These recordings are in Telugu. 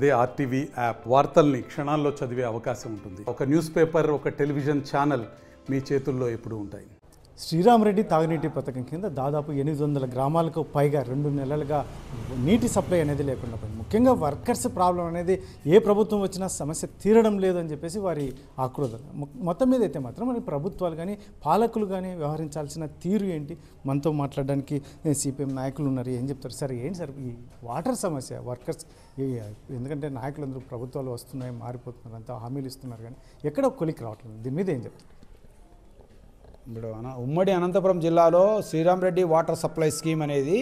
అదే ఆర్టీవీ యాప్ వార్తల్ని క్షణాల్లో చదివే అవకాశం ఉంటుంది. ఒక న్యూస్ పేపర్, ఒక టెలివిజన్ ఛానల్ మీ చేతుల్లో ఎప్పుడూ ఉంటాయి. శ్రీరామరెడ్డి తాగునీటి పథకం కింద దాదాపు 800 గ్రామాలకు పైగా 2 నెలలుగా నీటి సప్లై అనేది లేకుండా పోయింది. ముఖ్యంగా వర్కర్స్ ప్రాబ్లం అనేది ఏ ప్రభుత్వం వచ్చినా సమస్య తీరడం లేదని చెప్పేసి వారి ఆక్రోధన. మొత్తం మీద అయితే మాత్రం మరి ప్రభుత్వాలు కానీ పాలకులు కానీ వ్యవహరించాల్సిన తీరు ఏంటి? మనతో మాట్లాడడానికి సిపిఎం నాయకులు ఉన్నారు. ఏం చెప్తారు సార్? ఏంటి సార్ ఈ వాటర్ సమస్య వర్కర్స్? ఎందుకంటే నాయకులందరూ ప్రభుత్వాలు వస్తున్నాయి, మారిపోతున్నారు, అంతా హామీలు ఇస్తున్నారు, కానీ ఎక్కడ కొలికి రావట్లేదు. దీని మీద ఏం చెప్తారు? ఇప్పుడు ఉమ్మడి అనంతపురం జిల్లాలో శ్రీరామరెడ్డి వాటర్ సప్లై స్కీమ్ అనేది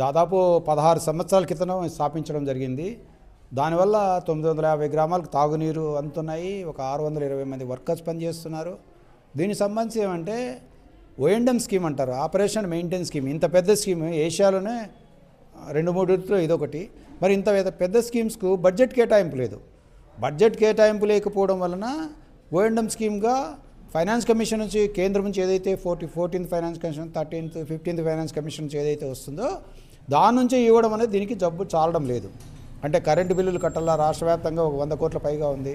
దాదాపు 16 సంవత్సరాల క్రితం స్థాపించడం జరిగింది. దానివల్ల 950 గ్రామాలకు తాగునీరు అందుతున్నాయి. ఒక 620 మంది వర్కర్స్ పనిచేస్తున్నారు. దీనికి సంబంధించి ఏమంటే ఓఎండ్ఎం స్కీమ్ అంటారు, ఆపరేషన్ మెయింటెనెన్స్ స్కీమ్. ఇంత పెద్ద స్కీమ్ ఏషియాలోనే 2-3 ఇదొకటి. మరి ఇంత పెద్ద స్కీమ్స్కు బడ్జెట్ కేటాయింపు లేదు. బడ్జెట్ కేటాయింపు లేకపోవడం వలన ఓఎండ్ఎం స్కీమ్గా ఫైనాన్స్ కమిషన్ నుంచి, కేంద్రం నుంచి ఏదైతే 14th finance commission, 13th, 15th finance commission నుంచి ఏదైతే వస్తుందో దాని నుంచి ఇవ్వడం అనేది దీనికి జబ్బు చాలడం లేదు. అంటే కరెంటు బిల్లులు కట్టాలా, రాష్ట్ర వ్యాప్తంగా ఒక 100 కోట్ల పైగా ఉంది.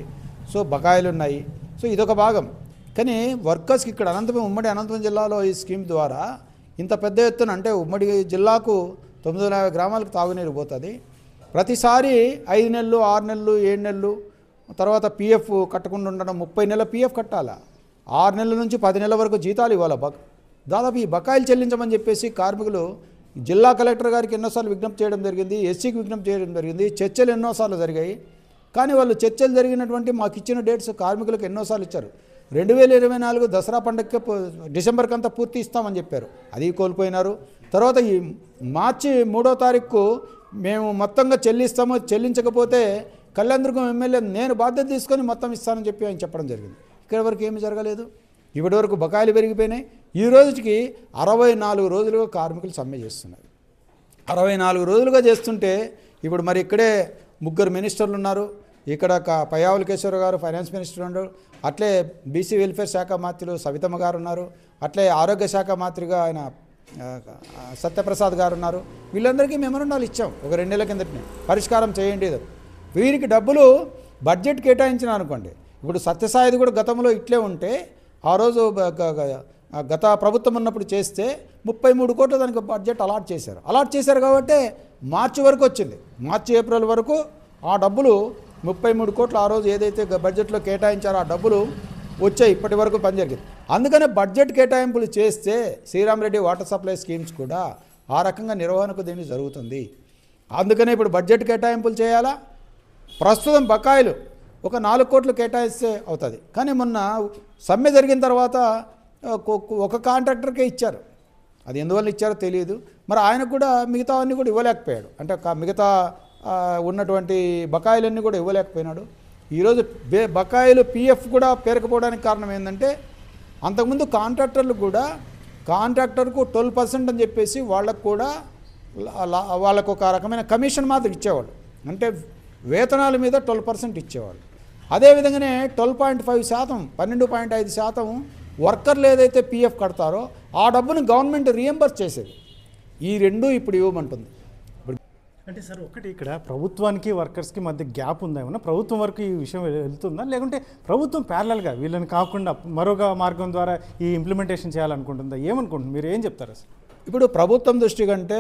సో బకాయిలు ఉన్నాయి. సో ఇదొక భాగం. కానీ వర్కర్స్కి ఇక్కడ ఉమ్మడి అనంతపురం జిల్లాలో ఈ స్కీమ్ ద్వారా ఇంత పెద్ద ఎత్తున, అంటే ఉమ్మడి జిల్లాకు 950 గ్రామాలకు తాగునీరు పోతుంది. ప్రతిసారి 5 నెలలు, 6 నెలలు, 7 నెలలు తర్వాత పిఎఫ్ కట్టకుండా ఉండడం, 30 నెలల పిఎఫ్ కట్టాలా, 6 నెలల నుంచి 10 నెలల వరకు జీతాలు ఇవ్వాలి. దాదాపు ఈ బకాయిలు చెల్లించమని చెప్పేసి కార్మికులు జిల్లా కలెక్టర్ గారికి ఎన్నోసార్లు విజ్ఞప్తి చేయడం జరిగింది, ఎస్సీకి విజ్ఞప్తి చేయడం జరిగింది, చర్చలు ఎన్నోసార్లు జరిగాయి. కానీ వాళ్ళు చర్చలు జరిగినటువంటి మాకు ఇచ్చిన డేట్స్ కార్మికులకు ఎన్నోసార్లు ఇచ్చారు. 2024 దసరా పండుగకి డిసెంబర్కి అంతా పూర్తి ఇస్తామని చెప్పారు, అది కోల్పోయినారు. తర్వాత ఈ మార్చి 3వ తారీఖు మేము మొత్తంగా చెల్లిస్తాము, చెల్లించకపోతే కళ్యాణదుర్గం ఎమ్మెల్యే నేను బాధ్యత తీసుకొని మొత్తం ఇస్తానని చెప్పి ఆయన చెప్పడం జరిగింది. ఇక్కడ వరకు ఏమీ జరగలేదు. ఇప్పటి వరకు బకాయిలు పెరిగిపోయినాయి. ఈ రోజుకి 64 రోజులుగా కార్మికులు సమ్మె చేస్తున్నారు. 64 రోజులుగా చేస్తుంటే ఇప్పుడు మరి ఇక్కడే 3 మినిస్టర్లు ఉన్నారు. ఇక్కడ పయ్యావుల కేశవరావు గారు ఫైనాన్స్ మినిస్టర్ ఉన్నారు. అట్లే బీసీ వెల్ఫేర్ శాఖ మంత్రులు సవితమ్మ గారు ఉన్నారు. అట్లే ఆరోగ్య శాఖ మంత్రిగా ఆయన సత్యప్రసాద్ గారు ఉన్నారు. వీళ్ళందరికీ మెమోరాండాలు ఇచ్చాం ఒక 2 నెలల కిందటనే, పరిష్కారం చేయండి. వీరికి డబ్బులు బడ్జెట్ కేటాయించిన అనుకోండి. ఇప్పుడు సత్యసాయిది కూడా గతంలో ఇట్లే ఉంటే ఆ రోజు గత ప్రభుత్వం ఉన్నప్పుడు చేస్తే 33 కోట్ల దానికి బడ్జెట్ అలాట్ చేశారు కాబట్టి మార్చి వరకు వచ్చింది. మార్చి ఏప్రిల్ వరకు ఆ డబ్బులు 33 కోట్లు ఆ రోజు ఏదైతే బడ్జెట్లో కేటాయించారో ఆ డబ్బులు వచ్చాయి. ఇప్పటి వరకు పని జరిగింది. అందుకనే బడ్జెట్ కేటాయింపులు చేస్తే శ్రీరామరెడ్డి వాటర్ సప్లై స్కీమ్స్ కూడా ఆ రకంగా నిర్వహణకు దీన్ని జరుగుతుంది. అందుకనే ఇప్పుడు బడ్జెట్ కేటాయింపులు చేయాలా. ప్రస్తుతం బకాయిలు ఒక 4 కోట్లు కేటాయిస్తే అవుతుంది. కానీ మొన్న సమ్మె జరిగిన తర్వాత ఒక కాంట్రాక్టర్కే ఇచ్చారు. అది ఎందువల్ల ఇచ్చారో తెలియదు. మరి ఆయన కూడా మిగతా అన్నీ కూడా ఇవ్వలేకపోయాడు. అంటే మిగతా ఉన్నటువంటి బకాయిలన్నీ కూడా ఇవ్వలేకపోయినాడు. ఈరోజు బకాయిలు పిఎఫ్ కూడా పేరుకపోవడానికి కారణం ఏంటంటే అంతకుముందు కాంట్రాక్టర్లు కూడా కాంట్రాక్టర్కు 12% అని చెప్పేసి వాళ్ళకు కూడా వాళ్ళకు ఒక రకమైన కమిషన్ మాత్రం ఇచ్చేవాళ్ళు. అంటే వేతనాల మీద 12% ఇచ్చేవాళ్ళు. అదేవిధంగానే 12.5%, 12.5% వర్కర్లు ఏదైతే పిఎఫ్ కడతారో ఆ డబ్బును గవర్నమెంట్ రీఎంబర్స్ చేసేది. ఈ రెండు ఇప్పుడు ఇవ్వమంటుంది. అంటే సార్ ఒకటి, ఇక్కడ ప్రభుత్వానికి వర్కర్స్కి మధ్య గ్యాప్ ఉందా? ఏమన్నా ప్రభుత్వం వరకు ఈ విషయం వెళ్తుందా, లేకుంటే ప్రభుత్వం ప్యారలల్గా వీళ్ళని కాకుండా మరొక మార్గం ద్వారా ఈ ఇంప్లిమెంటేషన్ చేయాలనుకుంటుందా? ఏమనుకుంటుంది, మీరు ఏం చెప్తారు సార్? ఇప్పుడు ప్రభుత్వం దృష్టి కంటే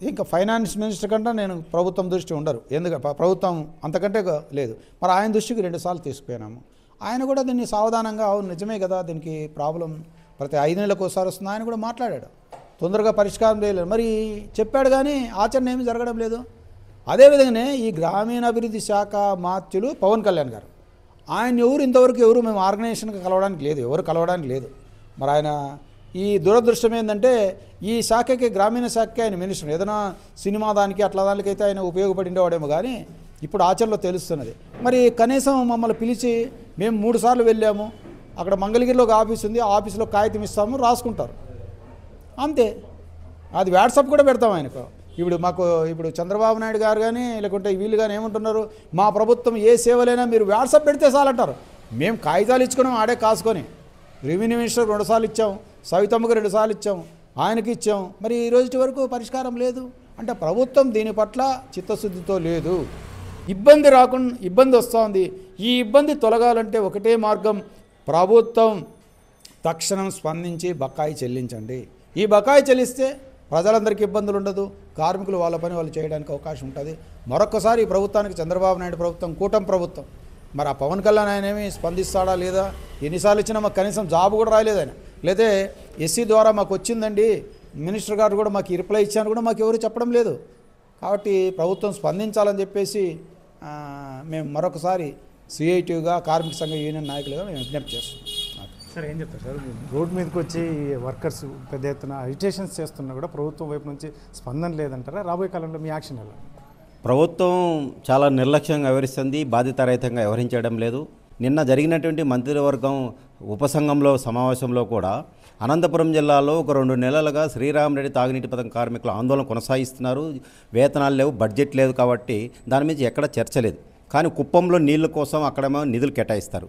ఇంకా ఫైనాన్స్ మినిస్టర్ కంటే నేను ప్రభుత్వం దృష్టి ఉండరు. ఎందుకంటే ప్రభుత్వం అంతకంటే లేదు. మరి ఆయన దృష్టికి 2 సార్లు తీసుకుపోయినాము. ఆయన కూడా దీన్ని సావధానంగా, అవును నిజమే కదా, దీనికి ప్రాబ్లం ప్రతి 5 నెలలకు ఒకసారి వస్తుంది. ఆయన కూడా మాట్లాడాడు, తొందరగా పరిష్కారం చేయలేదు. మరి చెప్పాడు కానీ ఆచరణ ఏమీ జరగడం లేదు. అదేవిధంగానే ఈ గ్రామీణాభివృద్ధి శాఖ మాత్యులు పవన్ కళ్యాణ్ గారు, ఆయన ఇంతవరకు మేము ఆర్గనైజేషన్కి కలవడానికి లేదు. మరి ఆయన ఈ దురదృష్టం ఏంటంటే ఈ శాఖకి, గ్రామీణ శాఖకి ఆయన మినిస్టర్. ఏదైనా సినిమా దానికి అట్లా దానికైతే ఆయన ఉపయోగపడిండేవాడేమో, కానీ ఇప్పుడు ఆచరణలో తెలుస్తున్నది. మరి కనీసం మమ్మల్ని పిలిచి మేము 3 సార్లు వెళ్ళాము, అక్కడ మంగళగిరిలో ఒక ఆఫీస్ ఉంది, ఆ ఆఫీస్లో కాగితం ఇస్తాము, రాసుకుంటారు అంతే. అది వాట్సాప్ కూడా పెడతాం ఆయనకు. ఇప్పుడు చంద్రబాబు నాయుడు గారు కానీ లేకుంటే వీళ్ళు కానీ ఏమంటున్నారు, మా ప్రభుత్వం ఏ సేవలైనా మీరు వాట్సాప్ పెడితే చాలంటారు. మేము కాగితాలు ఇచ్చుకున్నాం ఆడే కాసుకొని. రెవెన్యూ మినిస్టర్ 2 సార్లు ఇచ్చాం, సవితమ్మకు 2 సార్లు ఇచ్చాం, ఆయనకి ఇచ్చాం. మరి ఈ రోజు వరకు పరిష్కారం లేదు. అంటే ప్రభుత్వం దీని పట్ల చిత్తశుద్ధితో లేదు. ఇబ్బంది రాకుండా ఇబ్బంది వస్తుంది. ఈ ఇబ్బంది తొలగాలంటే ఒకటే మార్గం, ప్రభుత్వం తక్షణం స్పందించి బకాయి చెల్లించండి. ఈ బకాయి చెల్లిస్తే ప్రజలందరికీ ఇబ్బందులు ఉండదు, కార్మికులు వాళ్ళ పని వాళ్ళు చేయడానికి అవకాశం ఉంటుంది. మరొకసారి ఈ ప్రభుత్వానికి చంద్రబాబు నాయుడు ప్రభుత్వం, కూటమి ప్రభుత్వం, మరి ఆ పవన్ కళ్యాణ్ ఆయన ఏమి స్పందిస్తాడా లేదా? ఎన్నిసార్లు ఇచ్చినా మాకు కనీసం జాబ్ కూడా రాలేదు ఆయన. లేదే ఎస్సీ ద్వారా మాకు వచ్చిందండి, మినిస్టర్ గారు కూడా మాకు రిప్లై ఇచ్చాను కూడా మాకు ఎవరు చెప్పడం లేదు. కాబట్టి ప్రభుత్వం స్పందించాలని చెప్పేసి మేము మరొకసారి సిఐటిగా కార్మిక సంఘ యూనియన్ నాయకులుగా మేము విజ్ఞప్తి చేస్తున్నాం. సార్ ఏం చెప్తారు సార్, రోడ్ మీదకి వచ్చి వర్కర్స్ పెద్ద ఎత్తున అజిటేషన్స్ చేస్తున్నా కూడా ప్రభుత్వం వైపు నుంచి స్పందన లేదంటారా? రాబోయే కాలంలో మీ యాక్షన్ ఎలా? ప్రభుత్వం చాలా నిర్లక్ష్యంగా వ్యవహరిస్తుంది, బాధ్యతారహితంగా వ్యవహరించడం లేదు. నిన్న జరిగినటువంటి మంత్రివర్గం ఉపసంఘంలో సమావేశంలో కూడా అనంతపురం జిల్లాలో ఒక 2 నెలలుగా శ్రీరామ్ రెడ్డి తాగునీటి పథకం కార్మికులు ఆందోళన కొనసాగిస్తున్నారు. వేతనాలు లేవు, బడ్జెట్ లేదు, కాబట్టి దాని మీద ఎక్కడ చర్చ లేదు. కానీ కుప్పంలో నీళ్ళ కోసం అక్కడేమో నిధులు కేటాయిస్తారు.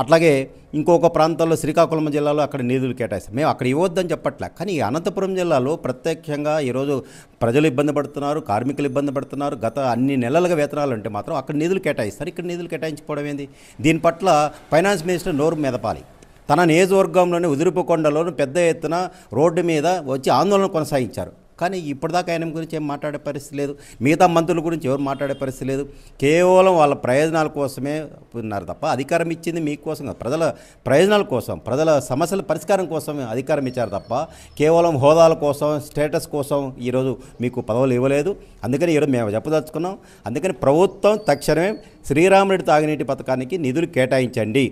అట్లాగే ఇంకొక ప్రాంతాల్లో శ్రీకాకుళం జిల్లాలో అక్కడ నిధులు కేటాయిస్తారు. మేము అక్కడ ఇవ్వద్దని చెప్పట్లే, కానీ ఈ అనంతపురం జిల్లాలో ప్రత్యక్షంగా ఈరోజు ప్రజలు ఇబ్బంది పడుతున్నారు, కార్మికులు ఇబ్బంది పడుతున్నారు. గత అన్ని నెలలుగా వేతనాలు అంటే మాత్రం అక్కడ నిధులు కేటాయిస్తారు, ఇక్కడ నిధులు కేటాయించుకోవడం ఏంది? దీని పట్ల ఫైనాన్స్ మినిస్టర్ నోరు మెదపాలి. తన నియోజకవర్గంలోని ఉదిరిపకొండలోని పెద్ద ఎత్తున రోడ్డు మీద వచ్చి ఆందోళన కొనసాగించారు. కానీ ఇప్పటిదాకా ఆయన గురించి ఏం మాట్లాడే పరిస్థితి లేదు, మిగతా మంత్రుల గురించి ఎవరు మాట్లాడే పరిస్థితి లేదు. కేవలం వాళ్ళ ప్రయోజనాల కోసమే ఉన్నారు తప్ప అధికారం ఇచ్చింది మీకోసం కాదు, ప్రజల ప్రయోజనాల కోసం, ప్రజల సమస్యల పరిష్కారం కోసం అధికారం ఇచ్చారు తప్ప కేవలం హోదాల కోసం, స్టేటస్ కోసం ఈరోజు మీకు పదవులు ఇవ్వలేదు. అందుకని ఈరోజు మేము చెప్పదలుచుకున్నాం. అందుకని ప్రభుత్వం తక్షణమే శ్రీరామ్ రెడ్డి తాగునీటి పథకానికి నిధులు కేటాయించండి.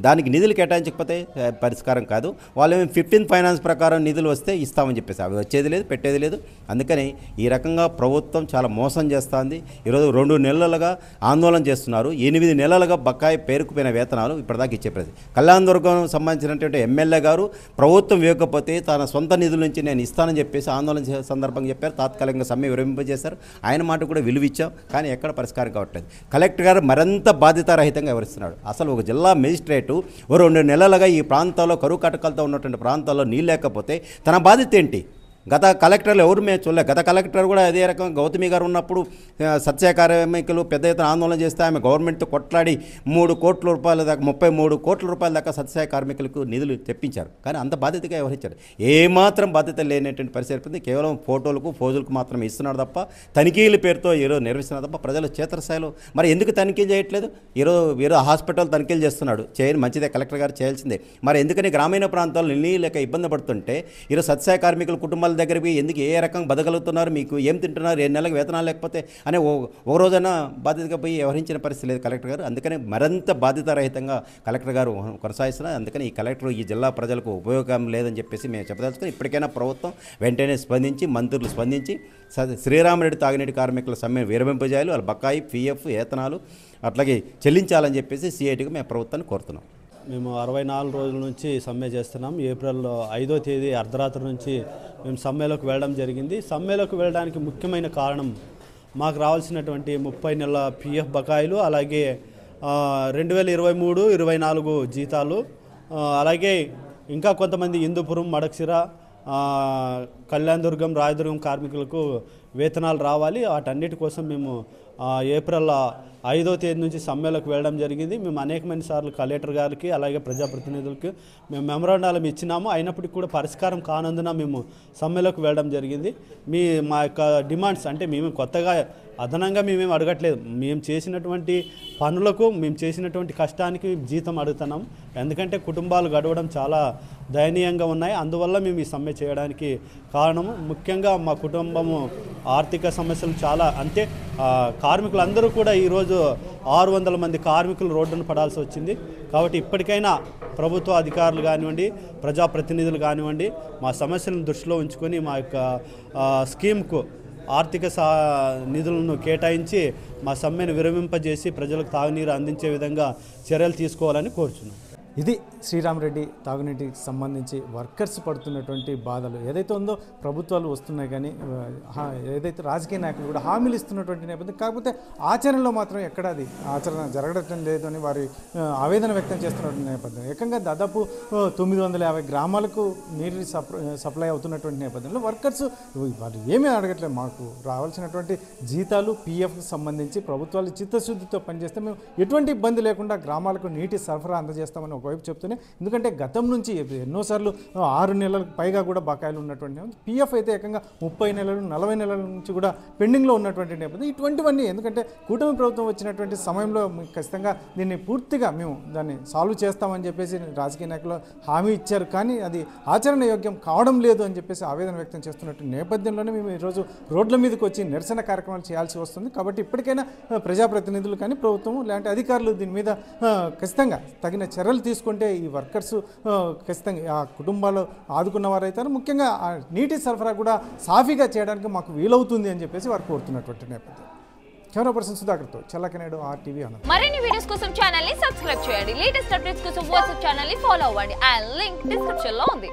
దానికి నిధులు కేటాయించకపోతే పరిష్కారం కాదు. వాళ్ళు 15th ఫైనాన్స్ ప్రకారం నిధులు వస్తే ఇస్తామని చెప్పేసి అవి వచ్చేది లేదు, పెట్టేది లేదు. అందుకని ఈ రకంగా ప్రభుత్వం చాలా మోసం చేస్తుంది. ఈరోజు 2 నెలలుగా ఆందోళన చేస్తున్నారు. 8 నెలలుగా బకాయి పేరుకుపోయిన వేతనాలు ఇప్పటిదాకా ఇచ్చే పరిస్థితి. కళ్యాణదుర్గం సంబంధించినటువంటి ఎమ్మెల్యే గారు ప్రభుత్వం ఇవ్వకపోతే తన సొంత నిధుల నుంచి నేను ఇస్తానని చెప్పేసి ఆందోళన సందర్భంగా చెప్పారు. తాత్కాలికంగా సమ్మె విరమింపజేశారు. ఆయన మాట కూడా విలువిచ్చాం, కానీ ఎక్కడ పరిష్కారం కావట్లేదు. కలెక్టర్ గారు మరింత బాధ్యతారహితంగా వ్యవహరిస్తున్నాడు. అసలు ఒక జిల్లా మేజిస్ట్రేట్ 2 నెలలుగా ఈ ప్రాంతాల్లో కరువు కటకలతో ఉన్నటువంటి ప్రాంతాల్లో నీళ్ళు లేకపోతే తన బాధ్యత ఏంటి? గత కలెక్టర్లు ఎవరు మేము చూడలేదు. గత కలెక్టర్ కూడా అదే రకం గౌతమి గారు ఉన్నప్పుడు సత్య కార్మికులు పెద్ద ఎత్తున ఆందోళన చేస్తే ఆమె గవర్నమెంట్తో కొట్లాడి 3 కోట్ల రూపాయల దాకా 33 కోట్ల రూపాయల దాకా సత్య కార్మికులకు నిధులు తెప్పించారు. కానీ అంత బాధ్యతగా వ్యవహరించారు. ఏమాత్రం బాధ్యత లేనటువంటి పరిస్థితి. కేవలం ఫోటోలకు ఫోజులకు మాత్రమే ఇస్తున్నారు తప్ప తనిఖీల పేరుతో ఈరోజు నిర్వహిస్తున్నారు తప్ప ప్రజలు క్షేత్రస్థాయిలో మరి ఎందుకు తనిఖీలు చేయట్లేదు? ఈరోజు హాస్పిటల్ తనిఖీలు చేస్తున్నాడు, చేయని మంచిదే, కలెక్టర్ గారు చేయాల్సిందే. మరి ఎందుకని గ్రామీణ ప్రాంతాల్లో నీళ్ళు లేక ఇబ్బంది పడుతుంటే ఈరోజు సత్య కార్మికుల కుటుంబాల దగ్గరికి ఎందుకు ఏ రకంగా బతకగలుగుతున్నారు, మీకు ఏం తింటున్నారు, 2 నెలలకు వేతనాలు లేకపోతే అనే ఒక రోజైనా బాధ్యతగా పోయి వ్యవహరించిన పరిస్థితి లేదు కలెక్టర్ గారు. అందుకని మరింత బాధ్యతారహితంగా కలెక్టర్ గారు కొనసాగిస్తున్నారు. అందుకని ఈ కలెక్టర్ ఈ జిల్లా ప్రజలకు ఉపయోగం లేదని చెప్పేసి మేము చెప్పదలుచుకొని ఇప్పటికైనా ప్రభుత్వం వెంటనే స్పందించి, మంత్రులు స్పందించి శ్రీరామ్ రెడ్డి తాగునీటి కార్మికుల సమ్మెను విరమింపజేయాలి. వాళ్ళ బకాయి, పిఎఫ్, వేతనాలు అట్లాగే చెల్లించాలని చెప్పేసి సిఐటిగా మేము ప్రభుత్వాన్ని కోరుతున్నాం. మేము 64 రోజుల నుంచి సమ్మె చేస్తున్నాం. ఏప్రిల్ 5వ తేదీ అర్ధరాత్రి నుంచి మేము సమ్మెలోకి వెళ్ళడం జరిగింది. సమ్మెలోకి వెళ్ళడానికి ముఖ్యమైన కారణం మాకు రావాల్సినటువంటి 30 నెలల పిఎఫ్ బకాయిలు, అలాగే 2023-24 జీతాలు, అలాగే ఇంకా కొంతమంది హిందూపురం, మడక్సిర, కళ్యాణదుర్గం, రాయదుర్గం కార్మికులకు వేతనాలు రావాలి. వాటన్నిటి కోసం మేము ఏప్రిల్ 5వ తేదీ నుంచి సమ్మెలోకి వెళ్ళడం జరిగింది. మేము అనేకమైన సార్లు కలెక్టర్ గారికి అలాగే ప్రజాప్రతినిధులకి మేము మెమరాండాలు ఇచ్చినాము. అయినప్పటికీ కూడా పరిష్కారం కానందున మేము సమ్మెలోకి వెళ్ళడం జరిగింది. మా యొక్క డిమాండ్స్ అంటే మేము కొత్తగా అదనంగా మేమేం అడగట్లేదు. మేము చేసినటువంటి పనులకు, మేము చేసినటువంటి కష్టానికి జీతం అడుగుతున్నాం. ఎందుకంటే కుటుంబాలు గడవడం చాలా దయనీయంగా ఉన్నాయి. అందువల్ల మేము ఈ సమ్మె చేయడానికి కారణము ముఖ్యంగా మా కుటుంబము ఆర్థిక సమస్యలు చాలా, అంటే కార్మికులందరూ కూడా ఈరోజు 600 మంది కార్మికులు రోడ్డును పడాల్సి వచ్చింది. కాబట్టి ఇప్పటికైనా ప్రభుత్వ అధికారులు కానివ్వండి, ప్రజాప్రతినిధులు కానివ్వండి, మా సమస్యలను దృష్టిలో ఉంచుకొని మా యొక్క స్కీమ్కు ఆర్థిక నిధులను కేటాయించి మా సమ్మెను విరమింపజేసి ప్రజలకు తాగునీరు అందించే విధంగా చర్యలు తీసుకోవాలని కోరుచున్నాం. ఇది శ్రీరామరెడ్డి తాగునీటికి సంబంధించి వర్కర్స్ పడుతున్నటువంటి బాధలు ఏదైతే ఉందో ప్రభుత్వాలు వస్తున్నాయి కానీ ఏదైతే రాజకీయ నాయకులు కూడా హామీలు ఇస్తున్నటువంటి నేపథ్యం, కాకపోతే ఆచరణలో మాత్రం ఎక్కడ అది ఆచరణ జరగడం లేదు అని వారి ఆవేదన వ్యక్తం చేస్తున్నటువంటి నేపథ్యం. ఏకంగా దాదాపు 950 గ్రామాలకు నీరు సప్లై అవుతున్నటువంటి నేపథ్యంలో వర్కర్స్ వాళ్ళు ఏమీ అడగట్లేదు. మాకు రావాల్సినటువంటి జీతాలు PFకి సంబంధించి ప్రభుత్వాలు చిత్తశుద్ధితో పనిచేస్తే మేము ఎటువంటి ఇబ్బంది లేకుండా గ్రామాలకు నీటి సరఫరా అందజేస్తామని ఒకవైపు చెప్తూనే, ఎందుకంటే గతం నుంచి ఎన్నోసార్లు 6 నెలలకు పైగా కూడా బకాయిలు ఉన్నటువంటి PF అయితే ఏకంగా 30 నెలలు 40 నెలల నుంచి కూడా పెండింగ్లో ఉన్నటువంటి నేపథ్యం. ఇటువంటివన్నీ ఎందుకంటే కూటమి ప్రభుత్వం వచ్చినటువంటి సమయంలో ఖచ్చితంగా దీన్ని పూర్తిగా మేము దాన్ని సాల్వ్ చేస్తామని చెప్పేసి రాజకీయ నాయకులు హామీ ఇచ్చారు, కానీ అది ఆచరణ యోగ్యం కావడం లేదు అని చెప్పేసి ఆవేదన వ్యక్తం చేస్తున్నట్టు నేపథ్యంలోనే మేము ఈరోజు రోడ్ల మీదకి వచ్చి నిరసన కార్యక్రమాలు చేయాల్సి వస్తుంది. కాబట్టి ఇప్పటికైనా ప్రజాప్రతినిధులు కానీ ప్రభుత్వం లాంటి అధికారులు దీని మీద ఖచ్చితంగా తగిన చర్యలు తీసుకుంటే ఈ వర్కర్స్ ఖచ్చితంగా ఆ కుటుంబాలు ఆదుకున్న వారు అవుతారు. ముఖ్యంగా ఆ నీటి సరఫరా కూడా సాఫీగా చేయడానికి మాకు వీలవుతుంది అని చెప్పేసి వారు కోరుతున్నటువంటి నేపథ్యం. కెమెరా పర్సన్ సుధాకర్తో చల్లకనేడు RTV అన్నారు. మరిన్ని వీడియోస్ కోసం ఛానల్ ని సబ్స్క్రైబ్ చేయండి. లేటెస్ట్ అప్డేట్స్ కోసం వాట్సాప్ ఛానల్ ని ఫాలో అవ్వండి. ఆ లింక్ డిస్క్రిప్షన్ లో ఉంది.